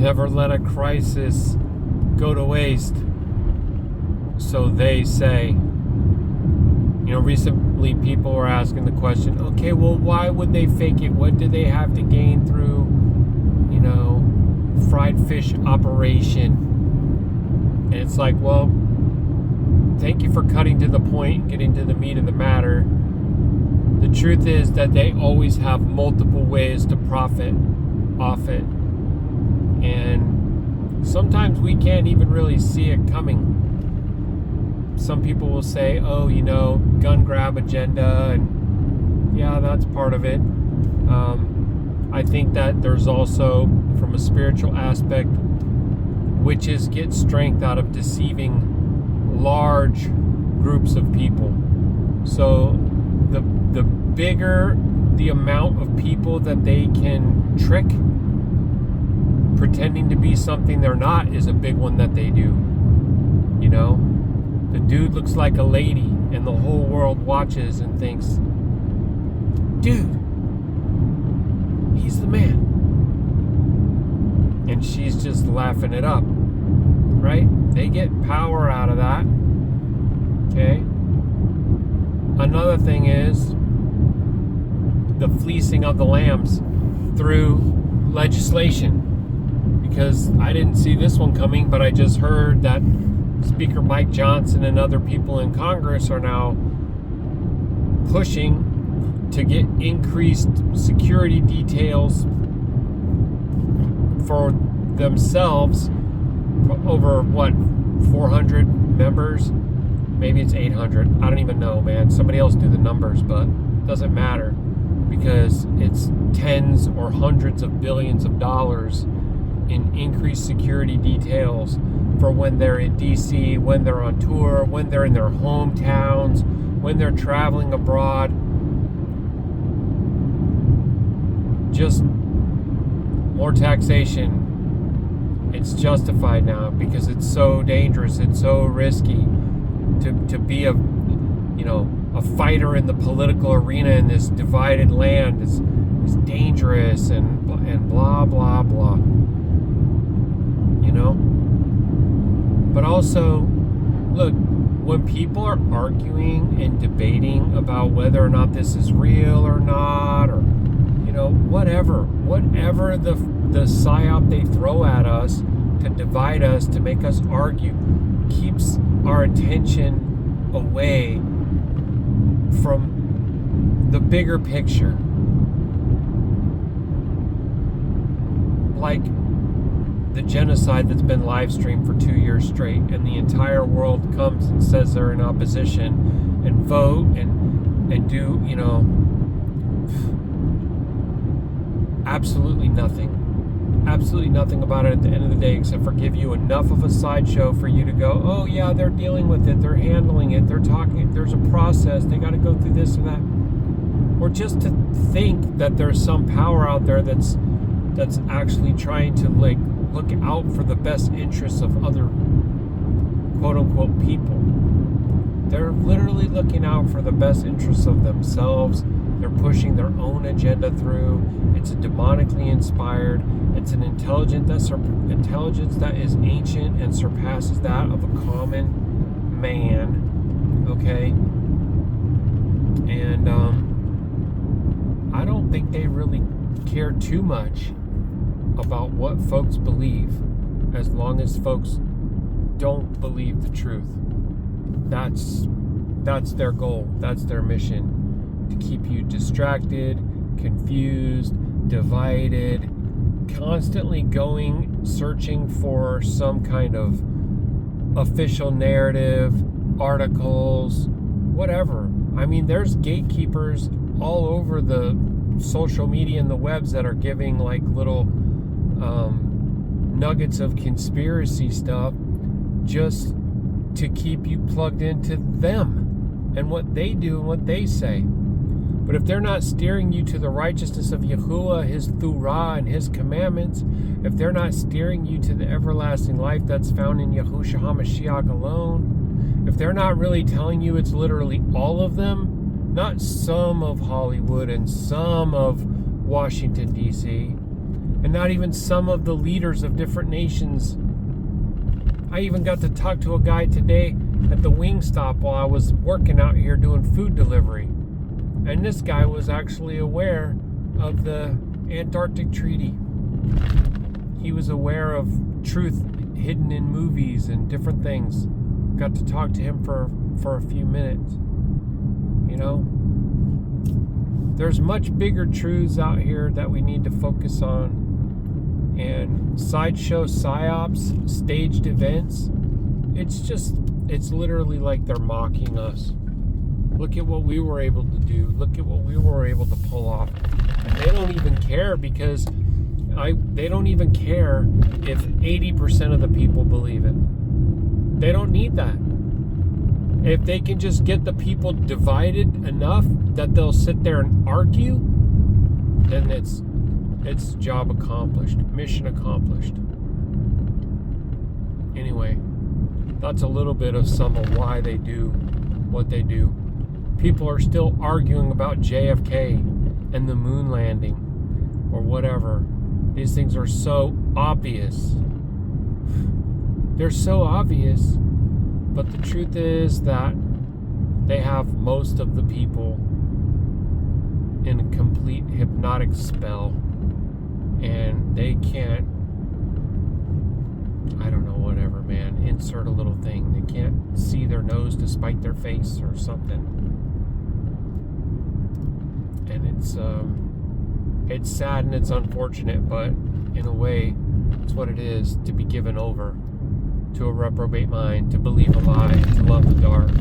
Never let a crisis go to waste. So they say. Recently people were asking the question, okay, well, why would they fake it? What did they have to gain through, fried fish operation? And it's like, well, thank you for cutting to the point, getting to the meat of the matter. The truth is that they always have multiple ways to profit off it. And sometimes we can't even really see it coming. Some people will say, oh, gun grab agenda, and yeah, that's part of it. I think that there's also, from a spiritual aspect, witches get strength out of deceiving large groups of people. So the bigger the amount of people that they can trick, pretending to be something they're not, is a big one that they do. The dude looks like a lady, and the whole world watches and thinks, dude, he's the man. And she's just laughing it up, right? They get power out of that. Okay? Another thing is the fleecing of the lambs through legislation. Because I didn't see this one coming, but I just heard that Speaker Mike Johnson and other people in Congress are now pushing to get increased security details for themselves over, 400 members? Maybe it's 800. I don't even know, man. Somebody else do the numbers, but it doesn't matter because it's tens or hundreds of billions of dollars in increased security details for when they're in DC, when they're on tour, when they're in their hometowns, when they're traveling abroad. Just more taxation. It's justified now because it's so dangerous, it's so risky to be a fighter in the political arena in this divided land. It's dangerous and blah blah blah. But also, look, when people are arguing and debating about whether or not this is real or not, or whatever the psyop they throw at us to divide us, to make us argue, keeps our attention away from the bigger picture. Like the genocide that's been live streamed for 2 years straight, and the entire world comes and says they're in opposition and vote and do absolutely nothing about it at the end of the day, except for give you enough of a sideshow for you to go, oh yeah, they're dealing with it, they're handling it, they're talking, there's a process, they got to go through this or that. Or just to think that there's some power out there that's actually trying to look out for the best interests of other quote-unquote people. They're literally looking out for the best interests of themselves. They're pushing their own agenda through. It's a demonically inspired. It's an intelligence that is ancient and surpasses that of a common man. Okay? And I don't think they really care too much about what folks believe, as long as folks don't believe the truth. That's their goal. That's their mission. To keep you distracted, confused, divided, constantly searching for some kind of official narrative, articles, whatever. I mean, there's gatekeepers all over the social media and the webs that are giving little nuggets of conspiracy stuff just to keep you plugged into them and what they do and what they say. But if they're not steering you to the righteousness of Yahuwah, His Thurah, and His commandments, if they're not steering you to the everlasting life that's found in Yahusha HaMashiach alone, if they're not really telling you it's literally all of them, not some of Hollywood and some of Washington, D.C., And not even some of the leaders of different nations. I even got to talk to a guy today at the Wingstop while I was working out here doing food delivery. And this guy was actually aware of the Antarctic Treaty. He was aware of truth hidden in movies and different things. Got to talk to him for a few minutes. You know? There's much bigger truths out here that we need to focus on. And sideshow psyops, staged events, it's literally like they're mocking us. Look at what we were able to do. Look at what we were able to pull off. They don't even care because they don't even care if 80% of the people believe it. They don't need that. If they can just get the people divided enough that they'll sit there and argue, then it's job accomplished, mission accomplished. Anyway, that's a little bit of some of why they do what they do. People are still arguing about JFK and the moon landing or whatever. These things are so obvious. They're so obvious, but the truth is that they have most of the people in a complete hypnotic spell. And they can't, I don't know, whatever, man, insert a little thing. They can't see their nose despite their face or something. And it's sad and it's unfortunate, but in a way, it's what it is to be given over to a reprobate mind, to believe a lie, to love the dark.